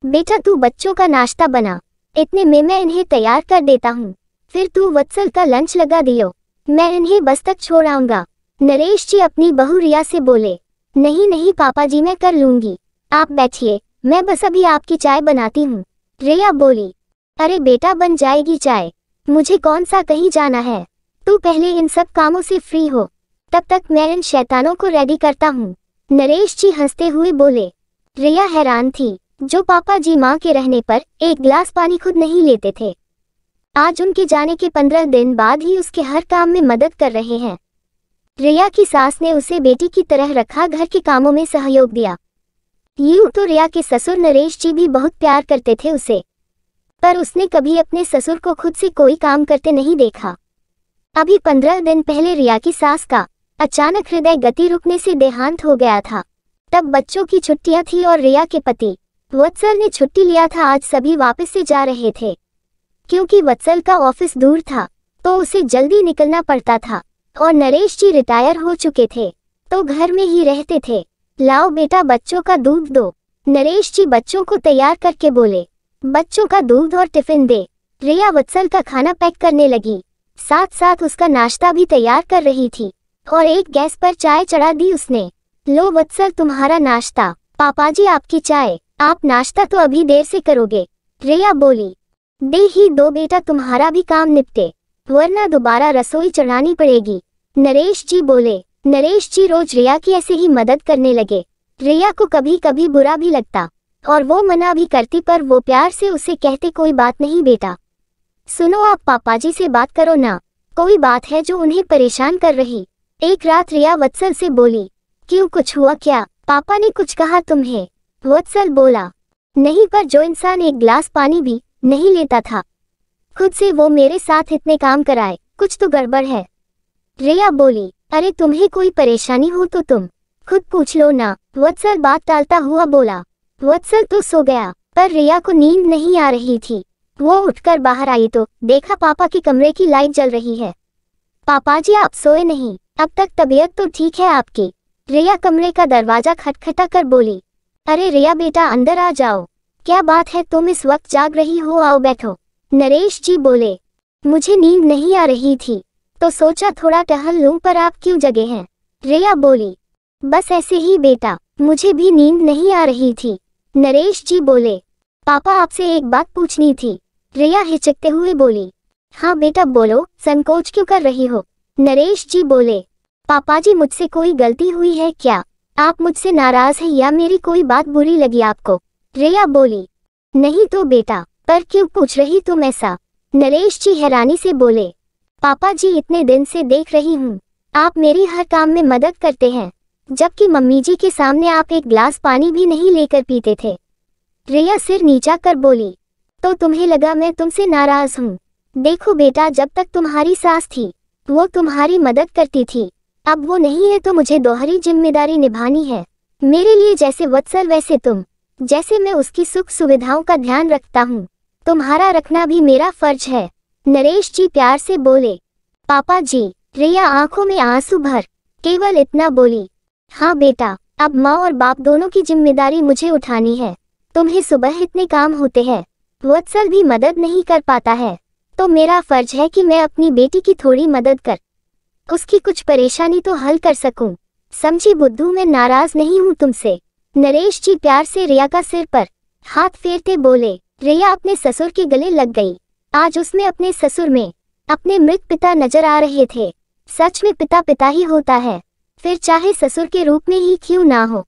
बेटा तू बच्चों का नाश्ता बना, इतने में मैं इन्हें तैयार कर देता हूँ, फिर तू वत्सल का लंच लगा दियो, मैं इन्हें बस तक छोड़ आऊंगा। नरेश जी अपनी बहू रिया से बोले। नहीं नहीं पापा जी मैं कर लूंगी, आप बैठिए, मैं बस अभी आपकी चाय बनाती हूँ। रिया बोली। अरे बेटा बन जाएगी चाय, मुझे कौन सा कहीं जाना है, तू पहले इन सब कामों से फ्री हो, तब तक मैं इन शैतानों को रेडी करता हूँ। नरेश जी हंसते हुए बोले। रिया हैरान थी, जो पापा जी माँ के रहने पर एक गिलास पानी खुद नहीं लेते थे, आज उनके जाने के 15 दिन बाद ही उसके हर काम में मदद कर रहे हैं। रिया की सास ने उसे बेटी की तरह रखा, घर के कामों में सहयोग दिया। यूं तो रिया के ससुर नरेश जी भी बहुत प्यार करते थे उसे, पर उसने कभी अपने ससुर को खुद से कोई काम करते नहीं देखा। अभी 15 दिन पहले रिया की सास का अचानक हृदय गति रुकने से देहांत हो गया था। तब बच्चों की छुट्टियां थी और रिया के पति वत्सल ने छुट्टी लिया था। आज सभी वापस से जा रहे थे, क्योंकि वत्सल का ऑफिस दूर था तो उसे जल्दी निकलना पड़ता था, और नरेश जी रिटायर हो चुके थे तो घर में ही रहते थे। लाओ बेटा बच्चों का दूध दो, नरेश जी बच्चों को तैयार करके बोले। बच्चों का दूध और टिफिन दे। रिया वत्सल का खाना पैक करने लगी, साथ साथ उसका नाश्ता भी तैयार कर रही थी, और एक गैस पर चाय चढ़ा दी उसने। लो वत्सल तुम्हारा नाश्ता, पापाजी आपकी चाय, आप नाश्ता तो अभी देर से करोगे, रिया बोली। दे ही दो बेटा, तुम्हारा भी काम निपटे, वरना दोबारा रसोई चढ़ानी पड़ेगी, नरेश जी बोले। नरेश जी रोज रिया की ऐसे ही मदद करने लगे। रिया को कभी कभी बुरा भी लगता और वो मना भी करती, पर वो प्यार से उसे कहते कोई बात नहीं बेटा, सुनो आप पापाजी से बात करो ना, कोई बात है जो उन्हें परेशान कर रही। एक रात रिया वत्सल से बोली। क्यों, कुछ हुआ क्या, पापा ने कुछ कहा तुम्हें? वत्सल बोला। नहीं, पर जो इंसान एक गिलास पानी भी नहीं लेता था, खुद से वो मेरे साथ इतने काम कराए, कुछ तो गड़बड़ है। रिया बोली। अरे तुम्हें कोई परेशानी हो तो तुम खुद पूछ लो ना, वत्सल बात टालता हुआ बोला। वत्सल तो सो गया, पर रिया को नींद नहीं आ रही थी। वो उठकर बाहर आई तो देखा पापा के कमरे की लाइट जल रही है। पापाजी आप सोए नहीं, अब तक तबीयत तो ठीक है आपकी? रिया कमरे का दरवाजा खटखटा कर बोली। अरे रिया बेटा अंदर आ जाओ, क्या बात है, तुम इस वक्त जाग रही हो, आओ बैठो, नरेश जी बोले। मुझे नींद नहीं आ रही थी तो सोचा थोड़ा टहल लूं, पर आप क्यों जगे हैं? रिया बोली। बस ऐसे ही बेटा, मुझे भी नींद नहीं आ रही थी, नरेश जी बोले। पापा आपसे एक बात पूछनी थी, रिया हिचकते हुए बोली। हाँ बेटा बोलो, संकोच क्यों कर रही हो? नरेश जी बोले। पापाजी मुझसे कोई गलती हुई है क्या? आप मुझसे नाराज हैं या मेरी कोई बात बुरी लगी आपको? रिया बोली। नहीं तो बेटा, पर क्यों पूछ रही तुम ऐसा? नरेश जी हैरानी से बोले। पापाजी इतने दिन से देख रही हूँ आप मेरी हर काम में मदद करते हैं, जबकि मम्मी जी के सामने आप एक गिलास पानी भी नहीं लेकर पीते थे। रिया सिर नीचा कर बोली। तो तुम्हें लगा मैं तुमसे नाराज हूँ? देखो बेटा, जब तक तुम्हारी सास थी वो तुम्हारी मदद करती थी, अब वो नहीं है तो मुझे दोहरी जिम्मेदारी निभानी है। मेरे लिए जैसे वत्सल वैसे तुम, जैसे मैं उसकी सुख सुविधाओं का ध्यान रखता हूँ, तुम्हारा रखना भी मेरा फर्ज है, नरेश जी प्यार से बोले। पापा जी, रिया आंखों में आंसू भर केवल इतना बोली। हाँ बेटा, अब माँ और बाप दोनों की जिम्मेदारी मुझे उठानी है, तुम्हें सुबह इतने काम होते हैं, वत्सल भी मदद नहीं कर पाता है, तो मेरा फर्ज है कि मैं अपनी बेटी की थोड़ी मदद कर उसकी कुछ परेशानी तो हल कर सकूं। समझी बुद्धू, मैं नाराज नहीं हूं तुमसे, नरेश जी प्यार से रिया का सिर पर हाथ फेरते बोले। रिया अपने ससुर के गले लग गई। आज उसमें अपने ससुर में अपने मृत पिता नजर आ रहे थे। सच में पिता पिता ही होता है, फिर चाहे ससुर के रूप में ही क्यों ना हो।